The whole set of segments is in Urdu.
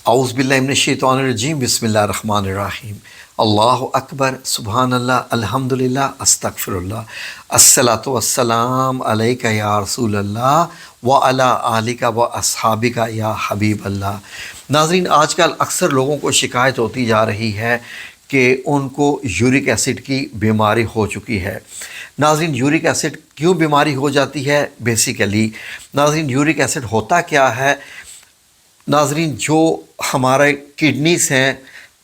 اعوذ باللہ من الشیطان الرجیم بسم اللہ الرحمن الرحیم اللہ اکبر سبحان اللہ الحمدللہ استغفر اللہ الصلاۃ والسلام علیک یا رسول اللہ وعلی آلک و اصحابک یا حبیب اللہ۔ ناظرین، آج کل اکثر لوگوں کو شکایت ہوتی جا رہی ہے کہ ان کو یورک ایسڈ کی بیماری ہو چکی ہے۔ ناظرین، یورک ایسڈ کیوں بیماری ہو جاتی ہے؟ بیسیکلی ناظرین، یورک ایسڈ ہوتا کیا ہے؟ ناظرین، جو ہمارے کڈنیز ہیں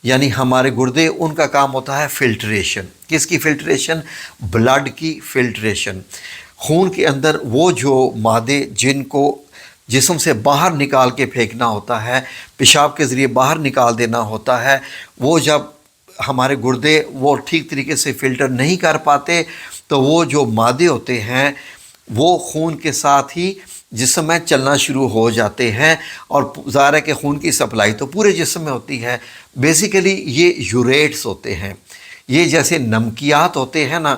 یعنی ہمارے گردے، ان کا کام ہوتا ہے فلٹریشن۔ کس کی فلٹریشن؟ بلڈ کی فلٹریشن۔ خون کے اندر وہ جو مادے جن کو جسم سے باہر نکال کے پھینکنا ہوتا ہے، پیشاب کے ذریعے باہر نکال دینا ہوتا ہے، وہ جب ہمارے گردے وہ ٹھیک طریقے سے فلٹر نہیں کر پاتے تو وہ جو مادے ہوتے ہیں وہ خون کے ساتھ ہی جسم میں چلنا شروع ہو جاتے ہیں، اور ظاہر ہے کہ خون کی سپلائی تو پورے جسم میں ہوتی ہے۔ بیسیکلی یہ یوریٹس ہوتے ہیں، یہ جیسے نمکیات ہوتے ہیں نا،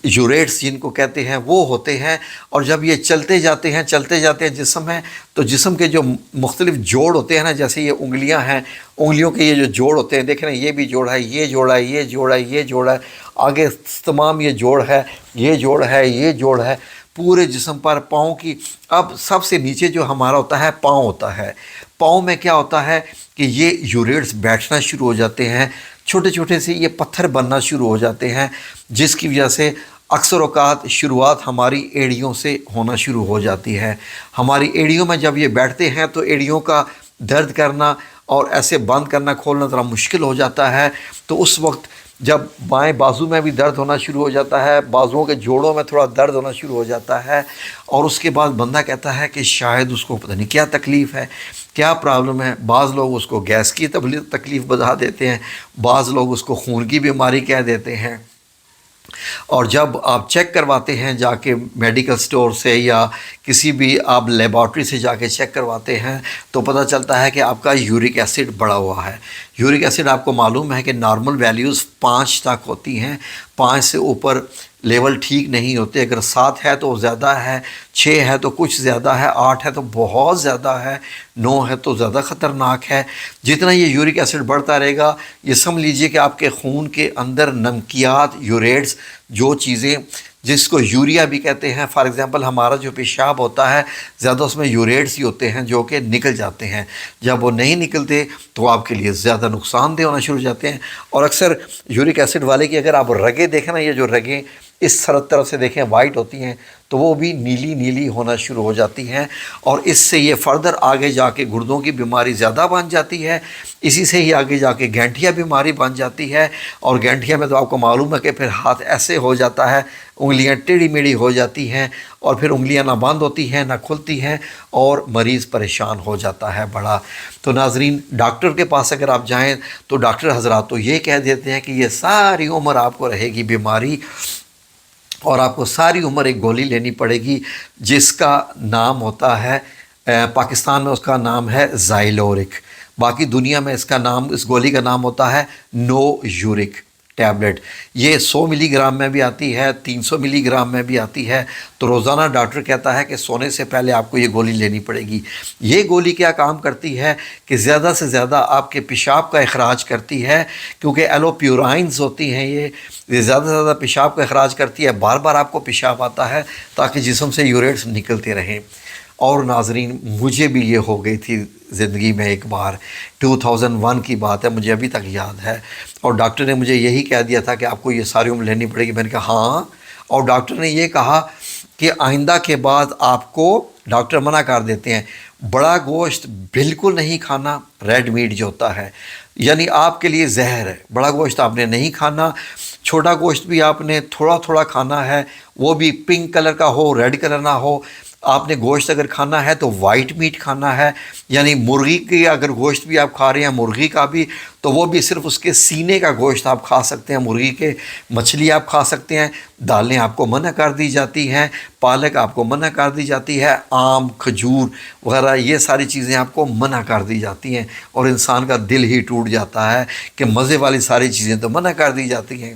یوریٹس جن کو کہتے ہیں، وہ ہوتے ہیں، اور جب یہ چلتے جاتے ہیں جسم میں، تو جسم کے جو مختلف جوڑ ہوتے ہیں نا، جیسے یہ انگلیاں ہیں، انگلیوں کے یہ جو جوڑ ہوتے ہیں، دیکھیں نا، یہ بھی جوڑ ہے، یہ جوڑ ہے، یہ جوڑ ہے، یہ جوڑ ہے، آگے تمام یہ جوڑ ہے، یہ جوڑ ہے، یہ جوڑ ہے، پورے جسم پر۔ پاؤں کی، اب سب سے نیچے جو ہمارا ہوتا ہے پاؤں ہوتا ہے، پاؤں میں کیا ہوتا ہے کہ یہ یوریٹس بیٹھنا شروع ہو جاتے ہیں، چھوٹے چھوٹے سے یہ پتھر بننا شروع ہو جاتے ہیں، جس کی وجہ سے اکثر اوقات شروعات ہماری ایڑیوں سے ہونا شروع ہو جاتی ہے۔ ہماری ایڑیوں میں جب یہ بیٹھتے ہیں تو ایڑیوں کا درد کرنا اور ایسے بند کرنا کھولنا ذرا مشکل ہو جاتا ہے، تو اس وقت جب بائیں بازو میں بھی درد ہونا شروع ہو جاتا ہے، بازوؤں کے جوڑوں میں تھوڑا درد ہونا شروع ہو جاتا ہے، اور اس کے بعد بندہ کہتا ہے کہ شاید اس کو پتہ نہیں کیا تکلیف ہے، کیا پرابلم ہے۔ بعض لوگ اس کو گیس کی تکلیف بتا دیتے ہیں، بعض لوگ اس کو خون کی بیماری کہہ دیتے ہیں، اور جب آپ چیک کرواتے ہیں جا کے میڈیکل سٹور سے یا کسی بھی آپ لیبارٹری سے جا کے چیک کرواتے ہیں تو پتہ چلتا ہے کہ آپ کا یورک ایسڈ بڑھا ہوا ہے۔ یورک ایسڈ آپ کو معلوم ہے کہ نارمل ویلیوز 5 تک ہوتی ہیں، 5 سے اوپر لیول ٹھیک نہیں ہوتے۔ اگر 7 ہے تو زیادہ ہے، 6 ہے تو کچھ زیادہ ہے، 8 ہے تو بہت زیادہ ہے، 9 ہے تو زیادہ خطرناک ہے۔ جتنا یہ یورک ایسڈ بڑھتا رہے گا، یہ سمجھ لیجئے کہ آپ کے خون کے اندر نمکیات، یوریٹس، جو چیزیں جس کو یوریا بھی کہتے ہیں، فار ایگزامپل ہمارا جو پیشاب ہوتا ہے زیادہ اس میں یوریٹس ہی ہوتے ہیں جو کہ نکل جاتے ہیں۔ جب وہ نہیں نکلتے تو آپ کے لیے زیادہ نقصان دہ ہونا شروع ہو جاتے ہیں، اور اکثر یورک ایسڈ والے کی اگر آپ رگیں دیکھیں نا، یہ جو رگیں اس طرف سے دیکھیں وائٹ ہوتی ہیں تو وہ بھی نیلی نیلی ہونا شروع ہو جاتی ہیں، اور اس سے یہ فردر آگے جا کے گردوں کی بیماری زیادہ بن جاتی ہے، اسی سے ہی آگے جا کے گینٹھیا بیماری بن جاتی ہے، اور گینٹھیا میں تو آپ کو معلوم ہے کہ پھر ہاتھ ایسے ہو جاتا ہے، انگلیاں ٹیڑھی میڑھی ہو جاتی ہیں، اور پھر انگلیاں نہ بند ہوتی ہیں نہ کھلتی ہیں، اور مریض پریشان ہو جاتا ہے بڑا۔ تو ناظرین، ڈاکٹر کے پاس اگر آپ جائیں تو ڈاکٹر حضرات تو یہ کہہ دیتے ہیں کہ یہ ساری عمر آپ کو رہے گی بیماری، اور آپ کو ساری عمر ایک گولی لینی پڑے گی جس کا نام ہوتا ہے، پاکستان میں اس کا نام ہے زائلورک، باقی دنیا میں اس گولی کا نام ہوتا ہے نو یورک ٹیبلٹ۔ یہ 100 ملی گرام میں بھی آتی ہے، 300 ملی گرام میں بھی آتی ہے، تو روزانہ ڈاکٹر کہتا ہے کہ سونے سے پہلے آپ کو یہ گولی لینی پڑے گی۔ یہ گولی کیا کام کرتی ہے کہ زیادہ سے زیادہ آپ کے پیشاب کا اخراج کرتی ہے، کیونکہ ایلوپیورائنز ہوتی ہیں، یہ زیادہ سے زیادہ پیشاب کا اخراج کرتی ہے، بار بار آپ کو پیشاب آتا ہے تاکہ جسم سے یوریٹس نکلتے رہیں۔ اور ناظرین، مجھے بھی یہ ہو گئی تھی زندگی میں ایک بار، 2001 کی بات ہے، مجھے ابھی تک یاد ہے، اور ڈاکٹر نے مجھے یہی کہہ دیا تھا کہ آپ کو یہ ساری عمر لینی پڑے گی۔ میں نے کہا ہاں، اور ڈاکٹر نے یہ کہا کہ آئندہ کے بعد آپ کو، ڈاکٹر منع کر دیتے ہیں، بڑا گوشت بالکل نہیں کھانا، ریڈ میٹ جو ہوتا ہے، یعنی آپ کے لیے زہر ہے، بڑا گوشت آپ نے نہیں کھانا، چھوٹا گوشت بھی آپ نے تھوڑا تھوڑا کھانا ہے، وہ بھی پنک کلر کا ہو، ریڈ کلر نہ ہو۔ آپ نے گوشت اگر کھانا ہے تو وائٹ میٹ کھانا ہے، یعنی مرغی کی اگر گوشت بھی آپ کھا رہے ہیں، مرغی کا بھی، تو وہ بھی صرف اس کے سینے کا گوشت آپ کھا سکتے ہیں مرغی کے، مچھلی آپ کھا سکتے ہیں، دالیں آپ کو منع کر دی جاتی ہیں، پالک آپ کو منع کر دی جاتی ہے، آم، کھجور وغیرہ یہ ساری چیزیں آپ کو منع کر دی جاتی ہیں، اور انسان کا دل ہی ٹوٹ جاتا ہے کہ مزے والی ساری چیزیں تو منع کر دی جاتی ہیں۔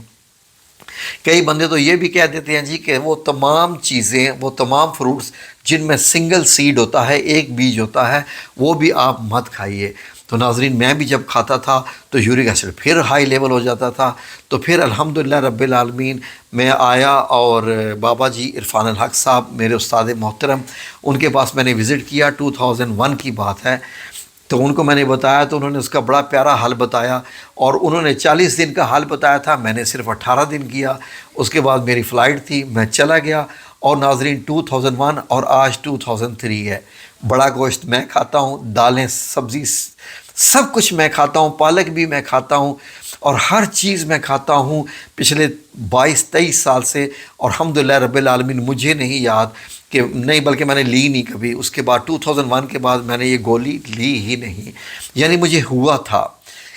کئی بندے تو یہ بھی کہہ دیتے ہیں جی کہ وہ تمام چیزیں، وہ تمام فروٹس جن میں سنگل سیڈ ہوتا ہے، ایک بیج ہوتا ہے، وہ بھی آپ مت کھائیے۔ تو ناظرین میں بھی جب کھاتا تھا تو یورک ایسڈ پھر ہائی لیول ہو جاتا تھا. تو پھر الحمدللہ رب العالمین میں آیا اور بابا جی عرفان الحق صاحب میرے استاد محترم، ان کے پاس میں نے وزٹ کیا. 2001 کی بات ہے. تو ان کو میں نے بتایا تو انہوں نے اس کا بڑا پیارا حل بتایا، اور انہوں نے 40 دن کا حل بتایا تھا، میں نے صرف 18 دن کیا. اس کے بعد میری فلائٹ تھی، میں چلا گیا. اور ناظرین 2001 اور آج 2003 ہے. بڑا گوشت میں کھاتا ہوں، دالیں، سبزی، سب کچھ میں کھاتا ہوں، پالک بھی میں کھاتا ہوں، اور ہر چیز میں کھاتا ہوں پچھلے 22-23 سال سے. اور الحمدللہ رب العالمین مجھے نہیں یاد کہ نہیں، بلکہ میں نے لی نہیں کبھی. اس کے بعد 2001 کے بعد میں نے یہ گولی لی ہی نہیں. یعنی مجھے ہوا تھا.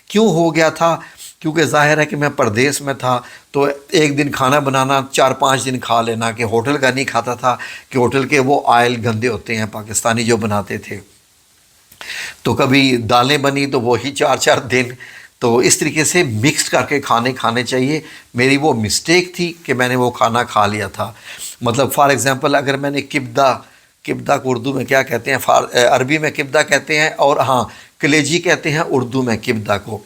کیوں ہو گیا تھا؟ کیونکہ ظاہر ہے کہ میں پردیس میں تھا، تو ایک دن کھانا بنانا 4-5 دن کھا لینا، کہ ہوٹل کا نہیں کھاتا تھا، کہ ہوٹل کے وہ آئل گندے ہوتے ہیں پاکستانی جو بناتے تھے. تو کبھی دالیں بنی تو وہی 4-4 دن. تو اس طریقے سے مکس کر کے کھانے چاہیے. میری وہ مسٹیک تھی کہ میں نے وہ کھانا کھا لیا تھا. مطلب فار ایگزامپل اگر میں نے کبدہ کو اردو میں کیا کہتے ہیں، عربی میں کبدہ کہتے ہیں، اور ہاں کلیجی کہتے ہیں اردو میں کبدہ کو.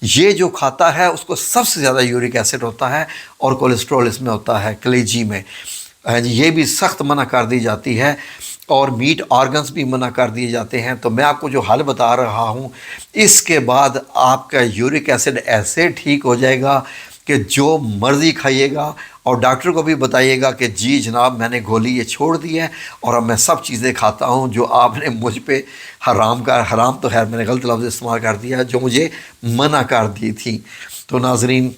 یہ جو کھاتا ہے اس کو سب سے زیادہ یورک ایسڈ ہوتا ہے، اور کولیسٹرول اس میں ہوتا ہے کلیجی میں. یہ بھی سخت منع کر دی جاتی ہے، اور میٹ آرگنز بھی منع کر دیے جاتے ہیں. تو میں آپ کو جو حل بتا رہا ہوں، اس کے بعد آپ کا یورک ایسڈ ایسے ٹھیک ہو جائے گا کہ جو مرضی کھائیے گا. اور ڈاکٹر کو بھی بتائیے گا کہ جی جناب میں نے گولی یہ چھوڑ دی ہے، اور اب میں سب چیزیں کھاتا ہوں جو آپ نے مجھ پہ حرام تو خیر میں نے غلط لفظ استعمال کر دیا، جو مجھے منع کر دی تھی. تو ناظرین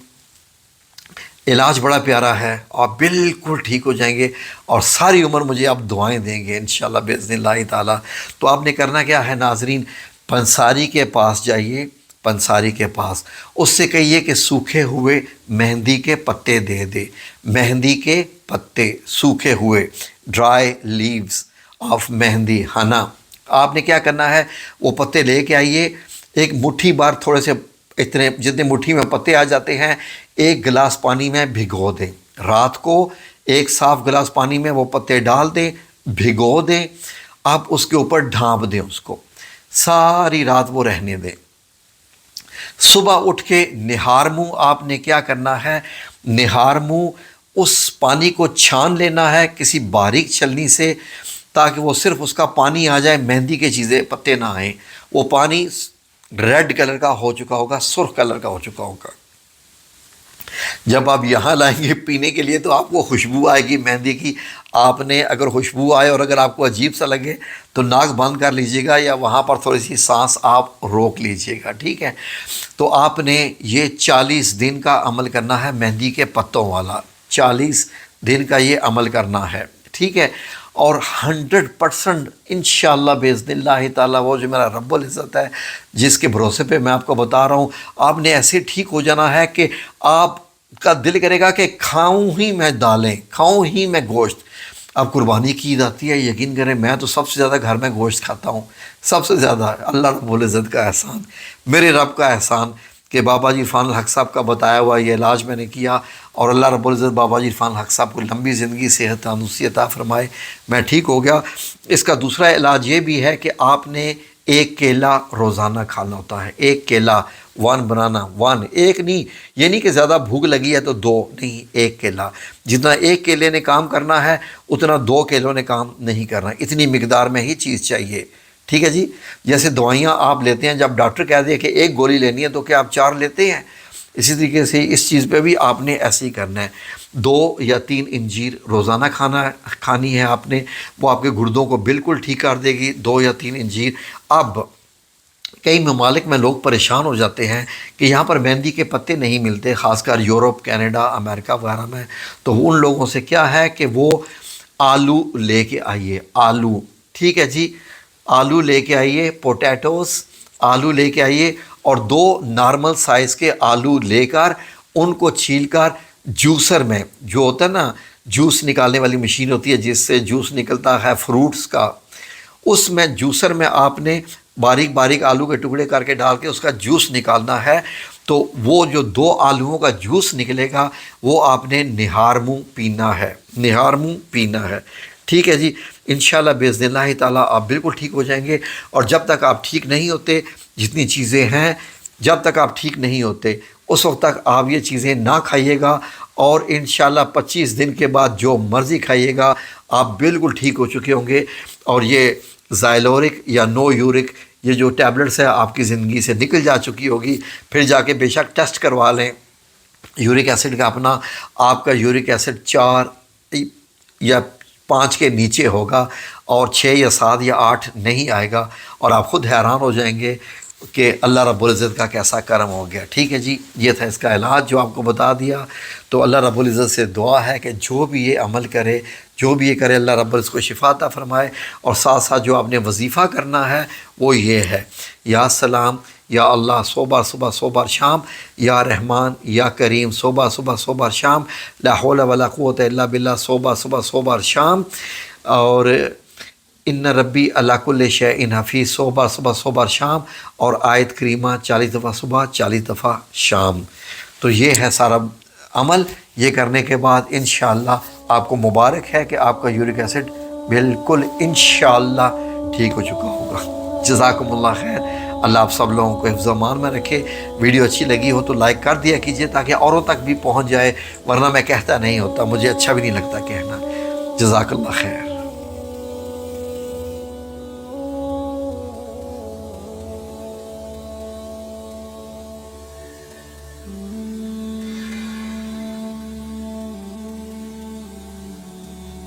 علاج بڑا پیارا ہے، آپ بالکل ٹھیک ہو جائیں گے، اور ساری عمر مجھے آپ دعائیں دیں گے انشاءاللہ باذن اللہ تعالیٰ. تو آپ نے کرنا کیا ہے ناظرین، پنساری کے پاس جائیے. پنساری کے پاس اس سے کہیے کہ سوکھے ہوئے مہندی کے پتے دے دے. مہندی کے پتے سوکھے ہوئے، ڈرائی لیوز آف مہندی ہنا. آپ نے کیا کرنا ہے، وہ پتے لے کے آئیے. ایک مٹھی بار تھوڑے سے جتنے مٹھی میں پتے آ جاتے ہیں، 1 گلاس پانی میں بھگو دیں. رات کو ایک صاف گلاس پانی میں وہ پتے ڈال دیں، بھگو دیں. آپ اس کے اوپر ڈھانپ دیں، اس کو ساری رات وہ رہنے دیں. صبح اٹھ کے نہار منہ آپ نے کیا کرنا ہے، نہار منہ اس پانی کو چھان لینا ہے کسی باریک چھلنی سے، تاکہ وہ صرف اس کا پانی آ جائے، مہندی کے چیزیں پتے نہ آئیں. وہ پانی ریڈ کلر کا ہو چکا ہوگا، سرخ کلر کا ہو چکا ہوگا. جب آپ یہاں لائیں گے پینے کے لیے تو آپ کو خوشبو آئے گی مہندی کی. آپ نے اگر خوشبو آئے اور اگر آپ کو عجیب سا لگے تو ناک بند کر لیجئے گا، یا وہاں پر تھوڑی سی سانس آپ روک لیجئے گا، ٹھیک ہے. تو آپ نے یہ 40 دن کا عمل کرنا ہے، مہندی کے پتوں والا 40 دن کا یہ عمل کرنا ہے، ٹھیک ہے. اور 100% انشاءاللہ باذن اللہ تعالیٰ، وہ جو میرا رب العزت ہے جس کے بھروسے پہ میں آپ کو بتا رہا ہوں، آپ نے ایسے ٹھیک ہو جانا ہے کہ آپ کا دل کرے گا کہ کھاؤں ہی میں دالیں، کھاؤں ہی میں گوشت. اب قربانی کی عید آتی ہے، یقین کریں میں تو سب سے زیادہ گھر میں گوشت کھاتا ہوں، سب سے زیادہ. اللہ رب العزت کا احسان، میرے رب کا احسان کہ بابا جی عرفان الحق صاحب کا بتایا ہوا یہ علاج میں نے کیا، اور اللہ رب العزت بابا جی عرفان الحق صاحب کو لمبی زندگی، صحت، تندرستی عطا فرمائے. میں ٹھیک ہو گیا. اس کا دوسرا علاج یہ بھی ہے کہ آپ نے 1 کیلا روزانہ کھانا ہوتا ہے. 1 کیلا، 1 بنانا، 1 ایک نہیں، یہ نہیں کہ زیادہ بھوک لگی ہے تو 2 نہیں، 1 کیلا. جتنا 1 کیلے نے کام کرنا ہے اتنا 2 کیلوں نے کام نہیں کرنا. اتنی مقدار میں ہی چیز چاہیے، ٹھیک ہے جی. جیسے دوائیاں آپ لیتے ہیں، جب ڈاکٹر کہہ دے کہ 1 گولی لینی ہے تو کیا آپ 4 لیتے ہیں؟ اسی طریقے سے اس چیز پہ بھی آپ نے ایسے ہی کرنا ہے. 2 یا 3 انجیر روزانہ کھانی ہے آپ نے، وہ آپ کے گردوں کو بالکل ٹھیک کر دے گی. 2 یا 3 انجیر. اب کئی ممالک میں لوگ پریشان ہو جاتے ہیں کہ یہاں پر مہندی کے پتے نہیں ملتے، خاص کر یورپ، کینیڈا، امریکہ وغیرہ میں. تو ان لوگوں سے کیا ہے کہ وہ آلو لے کے آئیے. آلو، ٹھیک ہے جی، آلو لے کے آئیے. پوٹیٹوز، آلو لے کے آئیے، اور 2 نارمل سائز کے آلو لے کر ان کو چھیل کر جوسر میں، جو ہوتا ہے نا جوس نکالنے والی مشین ہوتی ہے جس سے جوس نکلتا ہے فروٹس کا، اس میں جوسر میں آپ نے باریک باریک آلو کے ٹکڑے کر کے ڈال کے اس کا جوس نکالنا ہے. تو وہ جو 2 آلوؤں کا جوس نکلے گا وہ آپ نے نہار منہ پینا ہے، نہار منہ پینا ہے، ٹھیک ہے جی. انشاءاللہ باذن اللہ تعالیٰ آپ بالکل ٹھیک ہو جائیں گے. اور جب تک آپ ٹھیک نہیں ہوتے جتنی چیزیں ہیں، جب تک آپ ٹھیک نہیں ہوتے اس وقت تک آپ یہ چیزیں نہ کھائیے گا، اور انشاءاللہ 25 دن کے بعد جو مرضی کھائیے گا آپ بالکل ٹھیک ہو چکے ہوں گے۔ اور یہ زائلورک یا نو یورک، یہ جو ٹیبلٹس ہے آپ کی زندگی سے نکل جا چکی ہوگی۔ پھر جا کے بے شک ٹیسٹ کروا لیں یورک ایسڈ کا اپنا، آپ کا یورک ایسڈ 4 یا 5 کے نیچے ہوگا، اور 6 یا 7 یا 8 نہیں آئے گا، اور آپ خود حیران ہو جائیں گے کہ اللہ رب العزت کا کیسا کرم ہو گیا۔ ٹھیک ہے جی، یہ تھا اس کا علاج جو آپ کو بتا دیا۔ تو اللہ رب العزت سے دعا ہے کہ جو بھی یہ عمل کرے، جو بھی یہ کرے، اللہ رب العزت کو شفا عطا فرمائے۔ اور ساتھ ساتھ جو آپ نے وظیفہ کرنا ہے وہ یہ ہے، یا سلام، یا اللہ 100 بار صبح 100 بار شام، یا رحمان یا کریم 100 بار صبح 100 بار شام، لا حول ولا قوت الا باللہ 100 بار صبح 100 بار شام، اور ان ربی علی کل شیء حفیظ 100 بار صبح 100 بار شام، اور آیت کریمہ 40 دفعہ صبح 40 دفعہ شام۔ تو یہ ہے سارا عمل۔ یہ کرنے کے بعد انشاءاللہ آپ کو مبارک ہے کہ آپ کا یورک ایسڈ بالکل انشاءاللہ ٹھیک ہو چکا ہوگا۔ جزاکم اللہ خیر۔ اللہ آپ سب لوگوں کو حفظ و امان میں رکھے۔ ویڈیو اچھی لگی ہو تو لائک کر دیا کیجئے تاکہ اوروں تک بھی پہنچ جائے، ورنہ میں کہتا نہیں ہوتا، مجھے اچھا بھی نہیں لگتا کہنا۔ جزاک اللہ خیر۔